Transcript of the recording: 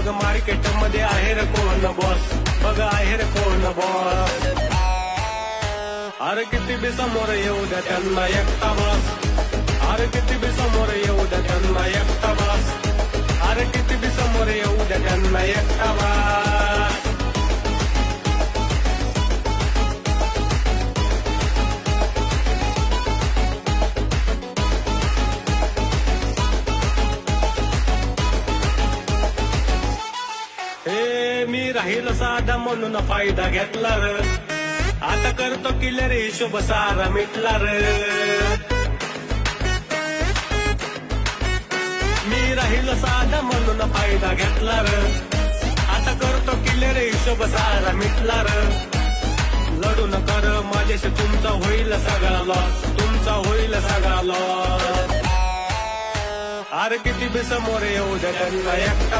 बघ मार्केट मध्ये आहे रे कोण बॉस, बघ आहे रे कोण बॉस. अरे किती बी समोर येऊ द्या त्यांना एकटा बॉस, अरे किती बी समोर येऊ द्या त्यांना एकटा बॉस, अरे किती बी समोर येऊ द्या त्यांना एकटा बॉस. हे मी राहील साधा म्हणून फायदा घेतला र, आता करतो किल्लर हिशोब सारा मिटला र. मी राहील साधा म्हणून फायदा घेतला र, आता करतो किल्लर हिशोब सारा मिटला र. लढू नका र माझ्याशी तुमचा होईल सगळा लॉस, तुमचा होईल सगळा लॉस. अरे किती बी समोर येऊ द्या त्यांना एकटा